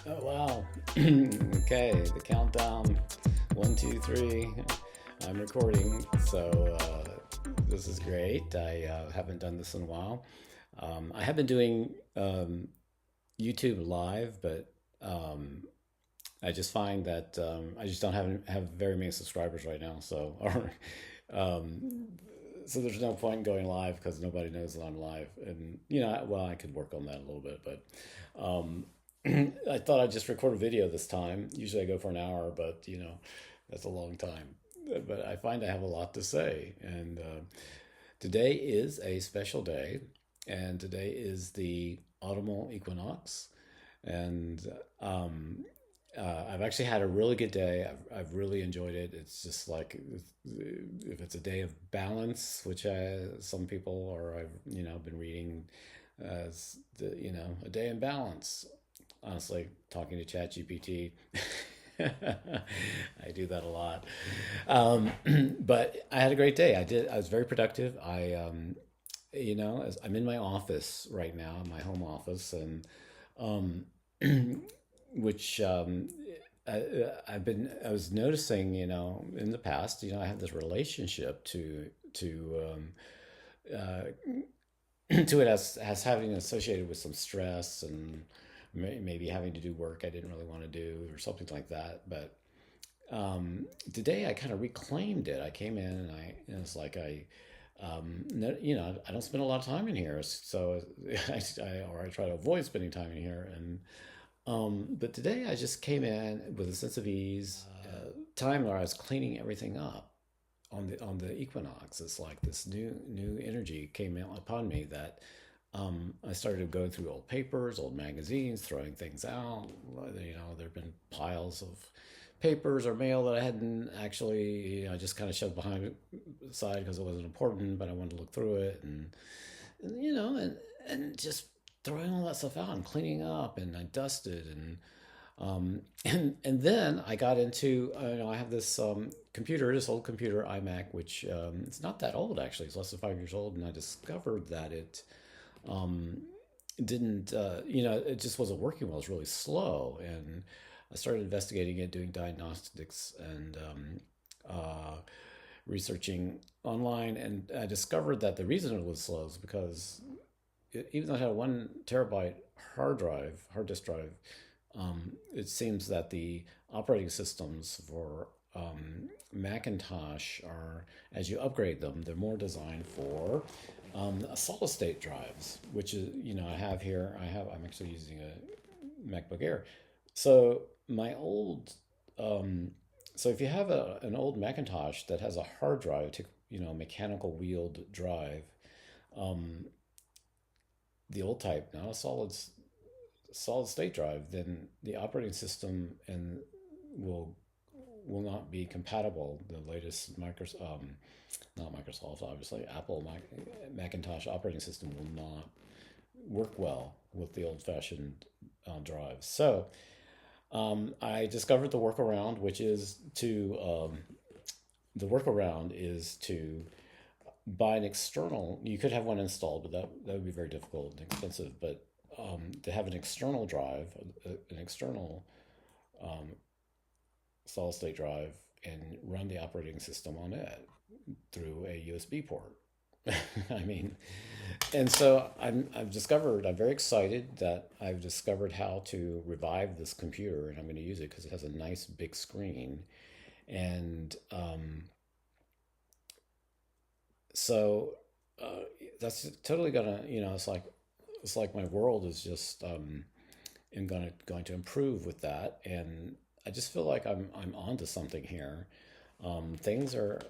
Oh wow. Okay, the countdown. One, two, three. I'm recording, so this is great. I haven't done this in a while. I have been doing YouTube live, but um, I just find that I just don't have very many subscribers right now. So, um, so there's no point in going live because nobody knows that I'm live. And well, I could work on that a little bit, but um, I thought I'd just record a video this time. Usually I go for an hour, but that's a long time. But I find I have a lot to say, and today is a special day, and today is the autumnal equinox, and I've actually had a really good day. I've really enjoyed it. It's just like if it's a day of balance, which some people or I've been reading as a day in balance. Honestly, talking to ChatGPT, I do that a lot. Um, but I had a great day. I was very productive. I'm in my office right now, my home office, and um, which I was noticing, in the past, I have this relationship uh, to it as having associated with some stress and maybe having to do work I didn't really want to do or something like that. But today I kind of reclaimed it. I came in and it's like no, I don't spend a lot of time in here, so I try to avoid spending time in here. And but today I just came in with a sense of ease. Time where I was cleaning everything up on the equinox. It's like this new energy came out upon me that I started going through old papers, old magazines, throwing things out. There've been piles of papers or mail that I hadn't actually, just kind of shoved behind the side because it wasn't important, but I wanted to look through it, and just throwing all that stuff out and cleaning up, and I dusted and then I got into I have this computer, this old computer iMac, which it's not that old actually. It's less than 5 years old, and I discovered that um, it didn't it just wasn't working well. It was really slow, and I started investigating it, doing diagnostics and researching online, and I discovered that the reason it was slow is because even though it had a 1 terabyte hard disk drive, it seems that the operating systems for Macintosh are, as you upgrade them, they're more designed for solid state drives, which is, I have here, I'm actually using a MacBook Air. So my old, so if you have an old Macintosh that has a hard drive, mechanical wheeled drive, um, the old type, not a solid state drive, then the operating system and will will not be compatible. The latest not Microsoft, obviously, Apple Macintosh operating system will not work well with the old-fashioned drives. So I discovered the workaround is to buy an external. You could have one installed, but that would be very difficult and expensive. But to have an external drive, an external um, solid state drive, and run the operating system on it through a USB port. I mean, and so I'm very excited that I've discovered how to revive this computer, and I'm going to use it because it has a nice big screen. And so that's totally gonna, it's like my world is just going to improve with that, and I just feel like I'm onto something here. Things are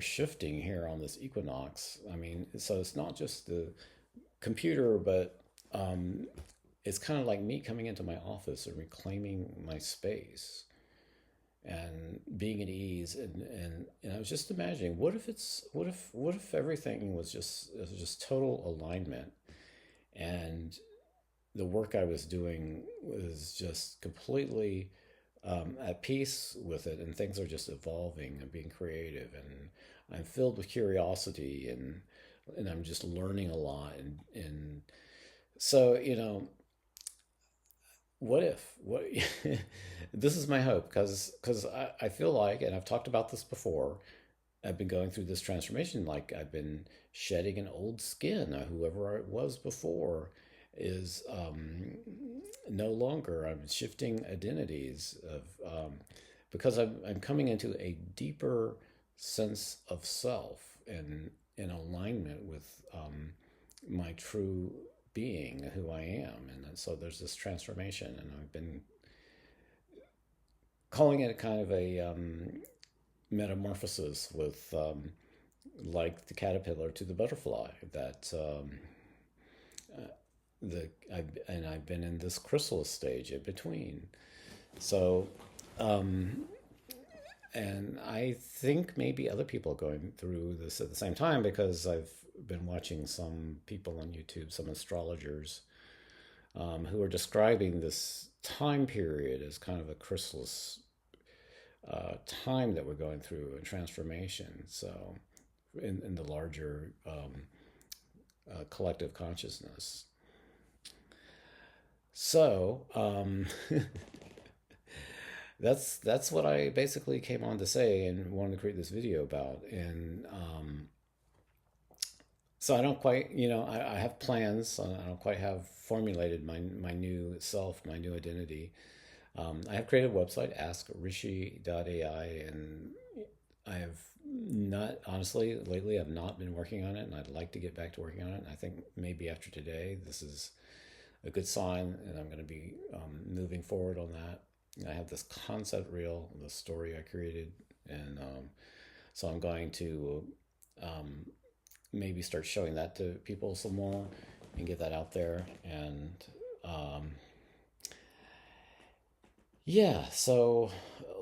shifting here on this equinox. I mean, so it's not just the computer, but it's kind of like me coming into my office and reclaiming my space and being at ease. And I was just imagining, what if everything was just total alignment, and the work I was doing was just completely at peace with it, and things are just evolving and being creative, and I'm filled with curiosity, and I'm just learning a lot, and so what if what this is my hope because I feel like, and I've talked about this before, I've been going through this transformation, like I've been shedding an old skin. Whoever I was before is no longer. I'm shifting identities of because I'm coming into a deeper sense of self and in alignment with my true being, who I am, and so there's this transformation, and I've been calling it kind of a metamorphosis with like the caterpillar to the butterfly that I've been in this chrysalis stage in between. So and I think maybe other people are going through this at the same time because I've been watching some people on YouTube, some astrologers, who are describing this time period as kind of a chrysalis time that we're going through and transformation. So, in the larger collective consciousness. So, that's what I basically came on to say and wanted to create this video about. And so I don't quite, I have plans. So I don't quite have formulated my new self, my new identity. I have created a website, askrishi.ai, and I have not, honestly, lately I've not been working on it, and I'd like to get back to working on it. And I think maybe after today, this is a good sign, and I'm going to be moving forward on that. I have this concept reel, the story I created, and so I'm going to um, maybe start showing that to people some more and get that out there. And um, yeah, so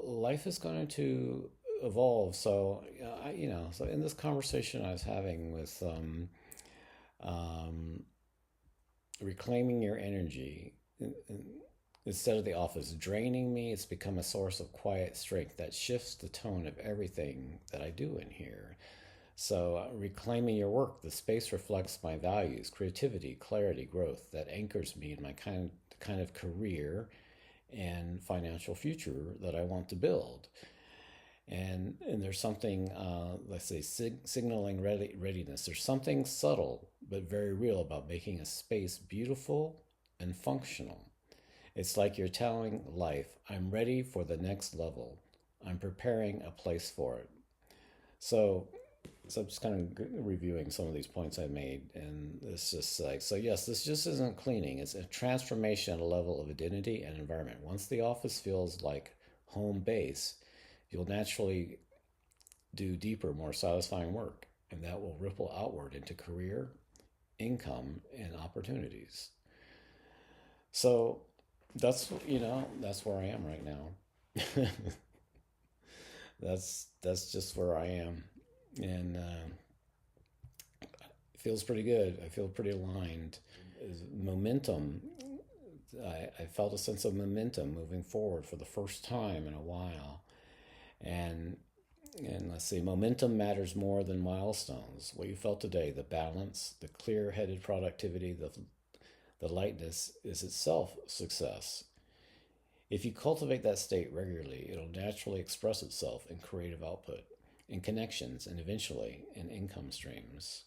life is going to evolve. So so in this conversation I was having with um, reclaiming your energy instead of the office draining me, it's become a source of quiet strength that shifts the tone of everything that I do in here. So, reclaiming your work, the space reflects my values, creativity, clarity, growth that anchors me in my kind of career and financial future that I want to build. And there's something, let's say, signaling readiness. There's something subtle but very real about making a space beautiful and functional. It's like you're telling life, I'm ready for the next level. I'm preparing a place for it. So, so I'm just kind of reviewing some of these points I made, and it's just like, so yes, this just isn't cleaning. It's a transformation at a level of identity and environment. Once the office feels like home base, you'll naturally do deeper, more satisfying work, and that will ripple outward into career, income, and opportunities. So that's where I am right now. That's just where I am, and it feels pretty good. I feel pretty aligned. Momentum. I felt a sense of momentum moving forward for the first time in a while, and let's see, momentum matters more than milestones. What you felt today, the balance, the clear-headed productivity, the lightness is itself success. If you cultivate that state regularly, it'll naturally express itself in creative output, in connections, and eventually in income streams.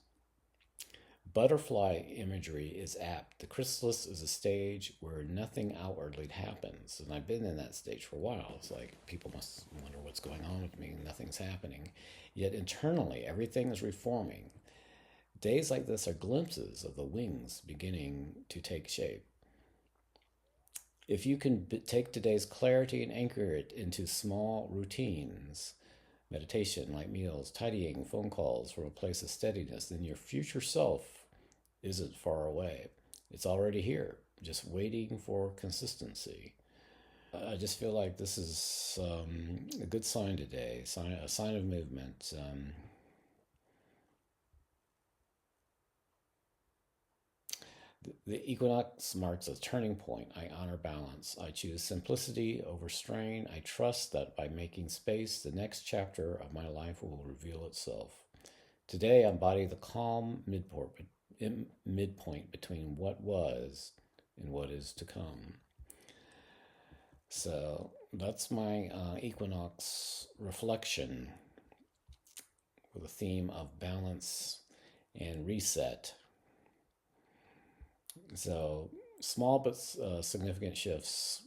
Butterfly imagery is apt. The chrysalis is a stage where nothing outwardly happens. And I've been in that stage for a while. It's like people must wonder what's going on with me, nothing's happening. Yet internally, everything is reforming. Days like this are glimpses of the wings beginning to take shape. If you can take today's clarity and anchor it into small routines, meditation, light meals, tidying, phone calls from a place of steadiness, then your future self isn't far away. It's already here, just waiting for consistency. I just feel like this is a good sign today, a sign of movement. The equinox marks a turning point. I honor balance. I choose simplicity over strain. I trust that by making space, the next chapter of my life will reveal itself. Today, I embody the calm midpoint between what was and what is to come. So that's my equinox reflection with a theme of balance and reset. So small but significant shifts.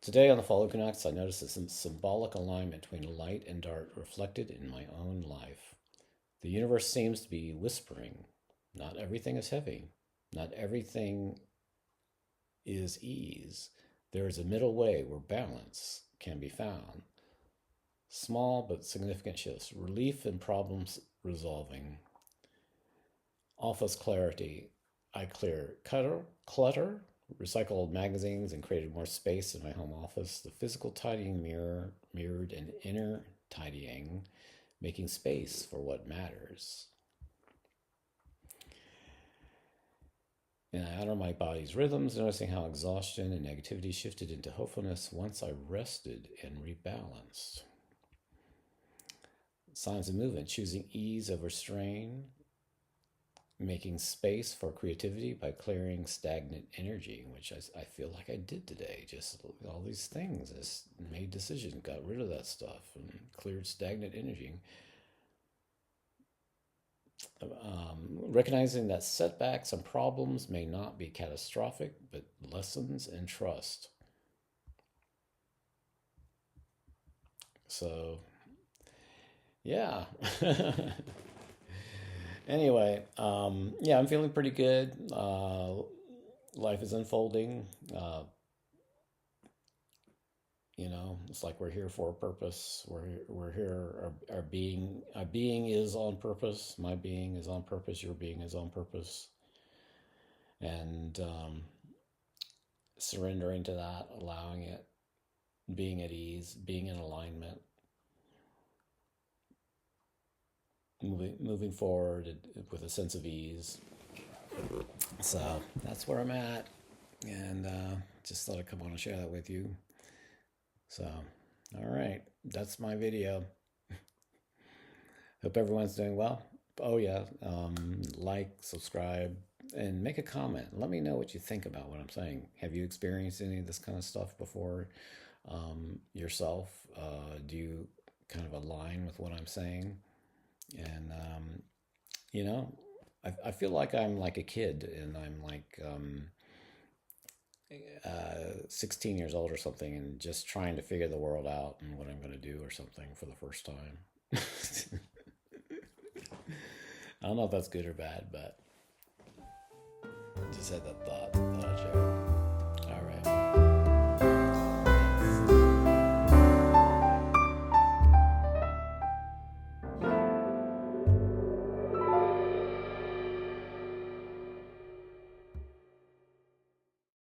Today on the fall equinox, I noticed a symbolic alignment between light and dark reflected in my own life. The universe seems to be whispering. Not everything is heavy. Not everything is ease. There is a middle way where balance can be found. Small but significant shifts. Relief in problems resolving. Office clarity. I clear clutter, recycled old magazines, and created more space in my home office. The physical tidying mirrored an inner tidying, making space for what matters. And I honor my body's rhythms, noticing how exhaustion and negativity shifted into hopefulness once I rested and rebalanced. Signs of movement, choosing ease over strain, making space for creativity by clearing stagnant energy, which I feel like I did today. Just all these things, just made decisions, got rid of that stuff, and cleared stagnant energy. Recognizing that setbacks and problems may not be catastrophic, but lessons in trust. So, yeah. Anyway, yeah, I'm feeling pretty good. Life is unfolding. It's like we're here for a purpose. We're here. Our being is on purpose. My being is on purpose. Your being is on purpose. And surrendering to that, allowing it, being at ease, being in alignment, moving forward with a sense of ease. So that's where I'm at, and just thought I'd come on and share that with you. So, all right, that's my video. Hope everyone's doing well. Oh yeah, like, subscribe, and make a comment. Let me know what you think about what I'm saying. Have you experienced any of this kind of stuff before yourself? Do you kind of align with what I'm saying? And I feel like I'm like a kid, and I'm like 16 years old or something, and just trying to figure the world out and what I'm going to do or something for the first time. I don't know if that's good or bad, but just had that thought.